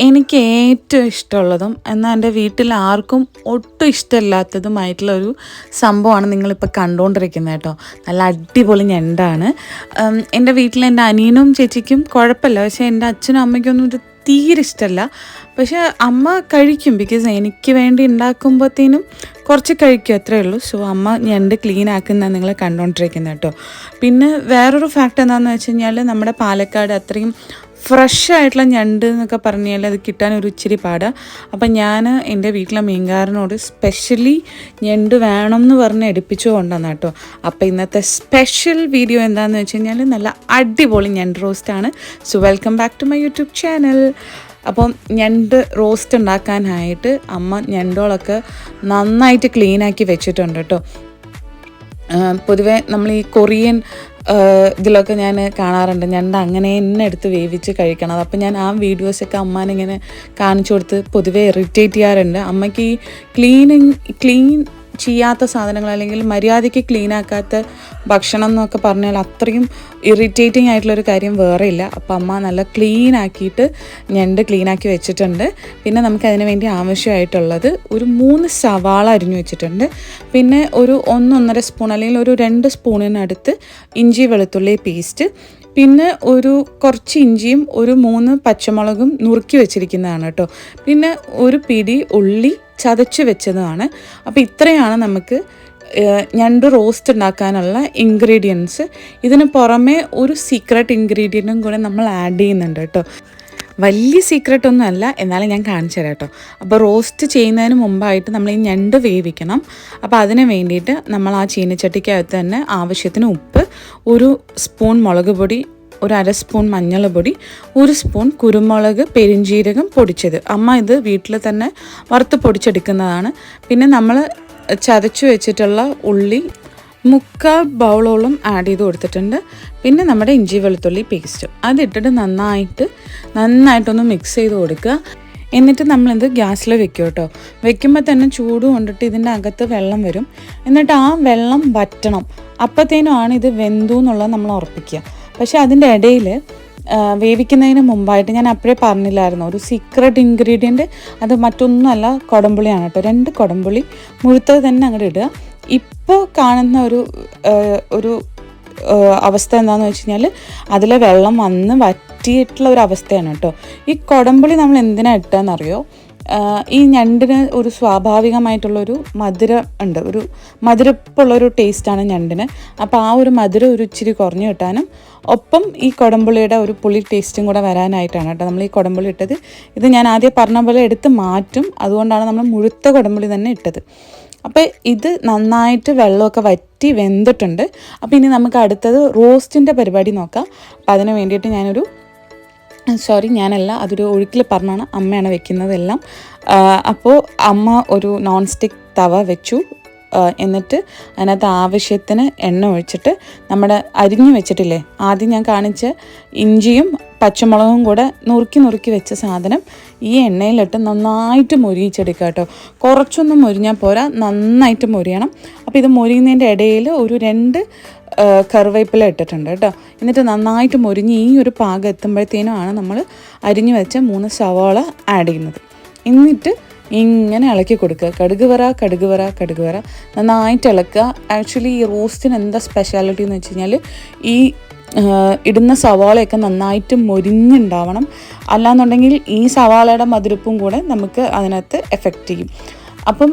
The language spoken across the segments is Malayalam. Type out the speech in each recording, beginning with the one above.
എനിക്ക് ഏറ്റവും ഇഷ്ടമുള്ളതും എന്നാൽ എൻ്റെ വീട്ടിൽ ആർക്കും ഒട്ടും ഇഷ്ടമില്ലാത്തതുമായിട്ടുള്ള ഒരു സംഭവമാണ് നിങ്ങളിപ്പോൾ കണ്ടുകൊണ്ടിരിക്കുന്നത് കേട്ടോ. നല്ല അടിപൊളി ഞണ്ടാണ്. എൻ്റെ വീട്ടിൽ എൻ്റെ അനിയനും ചേച്ചിക്കും കുഴപ്പമില്ല, പക്ഷേ എൻ്റെ അച്ഛനും അമ്മയ്ക്കൊന്നും ഇത് തീരെ ഇഷ്ടമല്ല. പക്ഷേ അമ്മ കഴിക്കും, ബിക്കോസ് എനിക്ക് വേണ്ടി ഉണ്ടാക്കുമ്പോഴത്തേനും കുറച്ച് കഴിക്കും, അത്രയേ ഉള്ളൂ. സോ അമ്മ ഞണ്ട് ക്ലീൻ ആക്കുന്ന നിങ്ങൾ കണ്ടുകൊണ്ടിരിക്കുന്നത് കേട്ടോ. പിന്നെ വേറൊരു ഫാക്റ്റ് എന്താണെന്ന് വെച്ച് കഴിഞ്ഞാൽ നമ്മുടെ പാലക്കാട് അത്രയും ഫ്രഷ് ആയിട്ടുള്ള ഞണ്ട് എന്നൊക്കെ പറഞ്ഞാൽ അത് കിട്ടാൻ ഒരു ഇച്ചിരി പാടാണ്. അപ്പം ഞാൻ എൻ്റെ വീട്ടിലെ മീൻകാരനോട് സ്പെഷ്യലി ഞണ്ട് വേണം എന്ന് പറഞ്ഞ് എടുപ്പിച്ചു കൊണ്ടുവന്ന കേട്ടോ. അപ്പോൾ ഇന്നത്തെ സ്പെഷ്യൽ വീഡിയോ എന്താണെന്ന് വെച്ച് കഴിഞ്ഞാൽ നല്ല അടിപൊളി ഞണ്ട് റോസ്റ്റാണ്. So welcome back to my YouTube channel. അപ്പം ഞണ്ട് റോസ്റ്റ് ഉണ്ടാക്കാനായിട്ട് അമ്മ ഞണ്ടോളൊക്കെ നന്നായിട്ട് ക്ലീനാക്കി വെച്ചിട്ടുണ്ട് കേട്ടോ. പൊതുവെ നമ്മൾ ഈ കൊറിയൻ ഇതിലൊക്കെ ഞാൻ കാണാറുണ്ട് ഞണ്ട് അങ്ങനെ തന്നെ എടുത്ത് വേവിച്ച് കഴിക്കണം. അപ്പം ഞാൻ ആ വീഡിയോസൊക്കെ അമ്മാനിങ്ങനെ കാണിച്ചു കൊടുത്ത് പൊതുവെ ഇറിറ്റേറ്റ് ചെയ്യാറുണ്ട്. അമ്മയ്ക്ക് ഈ ക്ലീൻ ചെയ്യാത്ത സാധനങ്ങൾ അല്ലെങ്കിൽ മര്യാദയ്ക്ക് ക്ലീൻ ആക്കാത്ത ഭക്ഷണം എന്നൊക്കെ പറഞ്ഞാൽ അത്രയും ഇറിറ്റേറ്റിംഗ് ആയിട്ടുള്ളൊരു കാര്യം വേറെ ഇല്ല. അപ്പം അമ്മ നല്ല ക്ലീൻ ആക്കിയിട്ട് ഞണ്ട് ക്ലീനാക്കി വെച്ചിട്ടുണ്ട്. പിന്നെ നമുക്കതിന് വേണ്ടി ആവശ്യമായിട്ടുള്ളത് ഒരു 3 സവാള അരിഞ്ഞു വെച്ചിട്ടുണ്ട്. പിന്നെ ഒരു 1-1.5 സ്പൂൺ അല്ലെങ്കിൽ ഒരു 2 സ്പൂണിനടുത്ത് ഇഞ്ചി വെളുത്തുള്ളി പേസ്റ്റ്, പിന്നെ ഒരു കുറച്ച് ഇഞ്ചിയും ഒരു 3 പച്ചമുളകും നുറുക്കി വെച്ചിരിക്കുന്നതാണ് കേട്ടോ. പിന്നെ ഒരു പിടി ഉള്ളി ചതച്ച് വെച്ചതാണ്. അപ്പോൾ ഇത്രയാണ് നമുക്ക് ഞണ്ട് റോസ്റ്റ് ഉണ്ടാക്കാനുള്ള ഇൻഗ്രീഡിയൻസ്. ഇതിന് പുറമെ ഒരു സീക്രട്ട് ഇൻഗ്രീഡിയൻറ്റും കൂടെ നമ്മൾ ആഡ് ചെയ്യുന്നുണ്ട് കേട്ടോ. വലിയ സീക്രട്ടൊന്നും അല്ല, എന്നാലും ഞാൻ കാണിച്ചു തരാം കേട്ടോ. അപ്പോൾ റോസ്റ്റ് ചെയ്യുന്നതിന് മുമ്പായിട്ട് നമ്മൾ ഈ ഞണ്ട് വേവിക്കണം. അപ്പോൾ അതിന് വേണ്ടിയിട്ട് നമ്മൾ ആ ചീനച്ചട്ടിക്കകത്ത് തന്നെ ആവശ്യത്തിന് ഉപ്പ്, ഒരു സ്പൂൺ മുളക് പൊടി, ഒരു 1/2 സ്പൂൺ മഞ്ഞൾപ്പൊടി, 1 സ്പൂൺ കുരുമുളക് പെരിഞ്ജീരകം പൊടിച്ചത്. അമ്മ ഇത് വീട്ടിൽ തന്നെ വറുത്ത് പൊടിച്ചെടുക്കുന്നതാണ്. പിന്നെ നമ്മൾ ചതച്ചു വെച്ചിട്ടുള്ള ഉള്ളി 3/4 ബൗളോളം ആഡ് ചെയ്ത് കൊടുത്തിട്ടുണ്ട്. പിന്നെ നമ്മുടെ ഇഞ്ചി വെളുത്തുള്ളി പേസ്റ്റ് അതിട്ടിട്ട് നന്നായിട്ടൊന്ന് മിക്സ് ചെയ്ത് കൊടുക്കുക. എന്നിട്ട് നമ്മളിത് ഗ്യാസിൽ വെക്കും കേട്ടോ. വെക്കുമ്പോൾ തന്നെ ചൂട് കൊണ്ടിട്ട് ഇതിൻ്റെ അകത്ത് വെള്ളം വരും. എന്നിട്ട് ആ വെള്ളം വറ്റണം. അപ്പോഴത്തേനുമാണ് ഇത് വെന്തു എന്നുള്ളത് നമ്മൾ ഉറപ്പിക്കുക. പക്ഷേ അതിൻ്റെ ഇടയിൽ വേവിക്കുന്നതിന് മുമ്പായിട്ട് ഞാൻ അപ്പോഴേ പറഞ്ഞില്ലായിരുന്നു, ഒരു സീക്രട്ട് ഇൻഗ്രീഡിയൻറ്റ് അത് മറ്റൊന്നുമല്ല, കുടംപുളിയാണ് കേട്ടോ. 2 കുടംപുളി മുഴുത്തത് തന്നെ അങ്ങോട്ട് ഇടുക. ഇപ്പോൾ കാണുന്ന ഒരു അവസ്ഥ എന്താണെന്ന് വെച്ച് കഴിഞ്ഞാൽ അതിലെ വെള്ളം വന്ന് വറ്റിയിട്ടുള്ള ഒരു അവസ്ഥയാണ് കേട്ടോ. ഈ കുടംപുളി നമ്മൾ എന്തിനാണ് ഇട്ടതെന്നറിയോ? ഈ ഞണ്ടിന് ഒരു സ്വാഭാവികമായിട്ടുള്ളൊരു മധുരം ഉണ്ട്, ഒരു മധുരപ്പുള്ളൊരു ടേസ്റ്റാണ് ഞണ്ടിന്. അപ്പോൾ ആ ഒരു മധുരം ഒരു ഇച്ചിരി കുറഞ്ഞു കിട്ടാനും ഒപ്പം ഈ കുടംപുളിയുടെ ഒരു പുളി ടേസ്റ്റും കൂടെ വരാനായിട്ടാണ് കേട്ടോ നമ്മൾ ഈ കുടംപുളി ഇട്ടത്. ഇത് ഞാൻ ആദ്യം പറഞ്ഞ പോലെ എടുത്ത് മാറ്റും, അതുകൊണ്ടാണ് നമ്മൾ മുഴുത്ത കുടംപുളി തന്നെ ഇട്ടത്. അപ്പോൾ ഇത് നന്നായിട്ട് വെള്ളമൊക്കെ വറ്റി വെന്തിട്ടുണ്ട്. അപ്പോൾ ഇനി നമുക്ക് അടുത്തത് റോസ്റ്റിൻ്റെ പരിപാടി നോക്കാം. അപ്പോൾ അതിന് വേണ്ടിയിട്ട് ഞാനല്ല, അതൊരു ഒഴുക്കിൽ പറഞ്ഞാണ്, അമ്മയാണ് വെക്കുന്നതെല്ലാം. അപ്പോൾ അമ്മ ഒരു നോൺ സ്റ്റിക്ക് തവ വെച്ചു. എന്നിട്ട് അതിനകത്ത് ആവശ്യത്തിന് എണ്ണ ഒഴിച്ചിട്ട് നമ്മുടെ അരിഞ്ഞു വെച്ചിട്ടില്ലേ, ആദ്യം ഞാൻ കാണിച്ച ഇഞ്ചിയും പച്ചമുളകും കൂടെ നുറുക്കി വെച്ച സാധനം ഈ എണ്ണയിലിട്ട് നന്നായിട്ട് മൊരിയിച്ചെടുക്കുക കേട്ടോ. കുറച്ചൊന്നും മൊരിഞ്ഞാൽ പോരാ, നന്നായിട്ട് മൊരിയണം. അപ്പോൾ ഇത് മൊരിയുന്നതിൻ്റെ ഇടയിൽ ഒരു 2 കറിവേപ്പില ഇട്ടിട്ടുണ്ട് കേട്ടോ. എന്നിട്ട് നന്നായിട്ട് മൊരിഞ്ഞ് ഈ ഒരു പാകം എത്തുമ്പോഴത്തേനുമാണ് നമ്മൾ അരിഞ്ഞു വെച്ച 3 സവാള ആഡ് ചെയ്യുന്നത്. എന്നിട്ട് ഇങ്ങനെ ഇളക്കി കൊടുക്കുക. കടുക് വറ നന്നായിട്ട് ഇളക്കുക. ആക്ച്വലി ഈ റോസ്റ്റിന് എന്താ സ്പെഷ്യാലിറ്റി എന്ന് വെച്ച് കഴിഞ്ഞാൽ ഈ ഇടുന്ന സവാളയൊക്കെ നന്നായിട്ട് മൊരിഞ്ഞുണ്ടാവണം. അല്ലാന്നുണ്ടെങ്കിൽ ഈ സവാളയുടെ മധുരപ്പും കൂടെ നമുക്ക് അതിനകത്ത് എഫക്റ്റ് ചെയ്യും. അപ്പം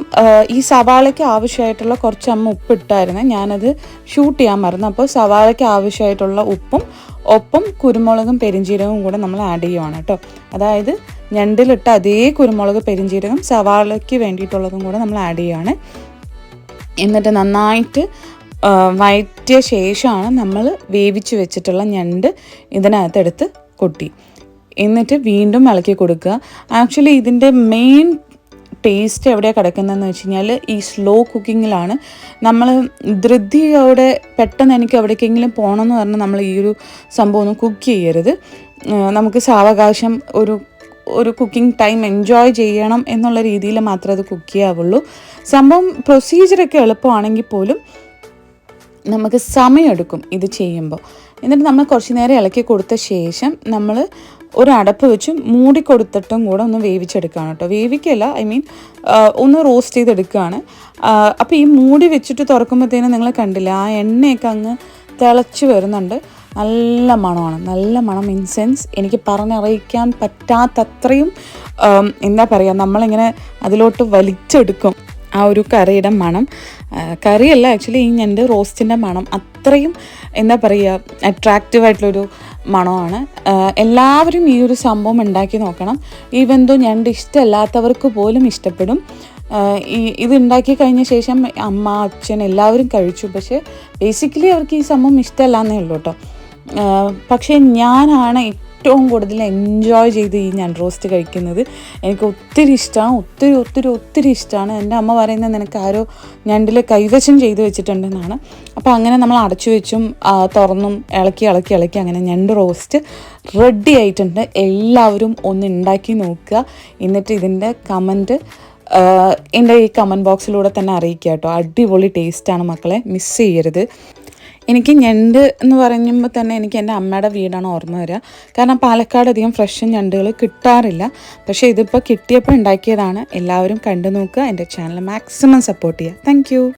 ഈ സവാളയ്ക്ക് ആവശ്യമായിട്ടുള്ള കുറച്ച് അമ്മ ഉപ്പിട്ടായിരുന്നു, ഞാനത് ഷൂട്ട് ചെയ്യാൻ മറന്നു. അപ്പോൾ സവാളയ്ക്ക് ആവശ്യമായിട്ടുള്ള ഉപ്പും ഒപ്പം കുരുമുളകും പെരിഞ്ജീരകവും കൂടെ നമ്മൾ ആഡ് ചെയ്യുവാണ് കേട്ടോ. അതായത് ഞണ്ടിലിട്ട അതേ കുരുമുളക് പെരിഞ്ജീരകം സവാളയ്ക്ക് വേണ്ടിയിട്ടുള്ളതും കൂടെ നമ്മൾ ആഡ് ചെയ്യുകയാണ്. എന്നിട്ട് നന്നായിട്ട് വഴറ്റിയ ശേഷമാണ് നമ്മൾ വേവിച്ച് വെച്ചിട്ടുള്ള ഞണ്ട് ഇതിനകത്തെടുത്ത് കൊട്ടി. എന്നിട്ട് വീണ്ടും ഇളക്കി കൊടുക്കുക. ആക്ച്വലി ഇതിൻ്റെ മെയിൻ ടേസ്റ്റ് എവിടെയാണ് കിടക്കുന്നതെന്ന് വെച്ച് കഴിഞ്ഞാൽ ഈ സ്ലോ കുക്കിങ്ങിലാണ്. നമ്മൾ ധൃതിയോടെ പെട്ടെന്ന് എനിക്ക് എവിടേക്കെങ്കിലും പോകണമെന്ന് പറഞ്ഞാൽ നമ്മൾ ഈ ഒരു സംഭവം ഒന്നും കുക്ക് ചെയ്യരുത്. നമുക്ക് സാവകാശം ഒരു കുക്കിംഗ് ടൈം എൻജോയ് ചെയ്യണം എന്നുള്ള രീതിയിൽ മാത്രമേ അത് കുക്ക് ചെയ്യാവുള്ളൂ. സംഭവം പ്രൊസീജിയറൊക്കെ എളുപ്പമാണെങ്കിൽ പോലും നമുക്ക് സമയമെടുക്കും ഇത് ചെയ്യുമ്പോൾ. എന്നിട്ട് നമ്മൾ കുറച്ച് നേരം ഇളക്കി കൊടുത്ത ശേഷം നമ്മൾ ഒരു അടപ്പ് വെച്ച് മൂടി കൊടുത്തിട്ടും കൂടെ ഒന്ന് വേവിച്ചെടുക്കുകയാണ് കേട്ടോ. വേവിക്കല്ല, ഐ മീൻ ഒന്ന് റോസ്റ്റ് ചെയ്തെടുക്കുകയാണ്. അപ്പോൾ ഈ മൂടി വെച്ചിട്ട് തുറക്കുമ്പോഴത്തേനും നിങ്ങൾ കണ്ടില്ല, ആ എണ്ണയൊക്കെ അങ്ങ് തിളച്ച് വരുന്നുണ്ട്. നല്ല മണമാണ്. നല്ല മണം ഇൻ സെൻസ് എനിക്ക് പറഞ്ഞറിയിക്കാൻ പറ്റാത്തത്രയും എന്താ പറയുക, നമ്മളിങ്ങനെ അതിലോട്ട് വലിച്ചെടുക്കും ആ ഒരു കറിയുടെ മണം. കറിയല്ല ആക്ച്വലി, ഈ ഞണ്ട് റോസ്റ്റിൻ്റെ മണം അത്രയും എന്താ പറയുക അട്രാക്റ്റീവായിട്ടുള്ളൊരു മണമാണ്. എല്ലാവരും ഈ ഒരു സംഭവം ഉണ്ടാക്കി നോക്കണം. ഈവൻ ദോ ഞണ്ട് ഇഷ്ടമല്ലാത്തവർക്ക് പോലും ഇഷ്ടപ്പെടും. ഇത് ഉണ്ടാക്കി കഴിഞ്ഞ ശേഷം അമ്മ, അച്ഛൻ എല്ലാവരും കഴിച്ചു. പക്ഷേ ബേസിക്കലി അവർക്ക് ഈ സംഭവം ഇഷ്ടമല്ലാന്നേ ഉള്ളൂ കേട്ടോ. പക്ഷേ ഞാനാണ് ഏറ്റവും കൂടുതൽ എൻജോയ് ചെയ്ത് ഈ ഞണ്ട് റോസ്റ്റ് കഴിക്കുന്നത്. എനിക്ക് ഒത്തിരി ഇഷ്ടമാണ്, ഒത്തിരി ഒത്തിരി ഒത്തിരി ഇഷ്ടമാണ്. എൻ്റെ അമ്മ പറയുന്നത് നിനക്ക് ആരോ ഞണ്ടിൽ കൈവശം ചെയ്ത് വെച്ചിട്ടുണ്ടെന്നാണ്. അപ്പോൾ അങ്ങനെ നമ്മൾ അടച്ചു വെച്ചും തുറന്നും ഇളക്കി ഇളക്കി ഇളക്കി അങ്ങനെ ഞണ്ട് റോസ്റ്റ് റെഡി ആയിട്ടുണ്ട്. എല്ലാവരും ഒന്ന് ഉണ്ടാക്കി നോക്കുക. എന്നിട്ട് ഇതിൻ്റെ കമൻറ്റ് എൻ്റെ ഈ കമൻറ്റ് ബോക്സിലൂടെ തന്നെ അറിയിക്കുക കേട്ടോ. അടിപൊളി ടേസ്റ്റാണ് മക്കളെ, മിസ് ചെയ്യരുത്. എനിക്ക് ഞണ്ട് എന്ന് പറയുമ്പോൾ തന്നെ എനിക്ക് എൻ്റെ അമ്മയുടെ വീടാണ് ഓർമ്മ വരിക. കാരണം പാലക്കാട് അധികം ഫ്രഷ് ഞണ്ടുകൾ കിട്ടാറില്ല. പക്ഷേ ഇതിപ്പോൾ കിട്ടിയപ്പോൾ ഉണ്ടാക്കിയതാണ്. എല്ലാവരും കണ്ടു നോക്കുക. എൻ്റെ ചാനൽ മാക്സിമം സപ്പോർട്ട് ചെയ്യുക. താങ്ക്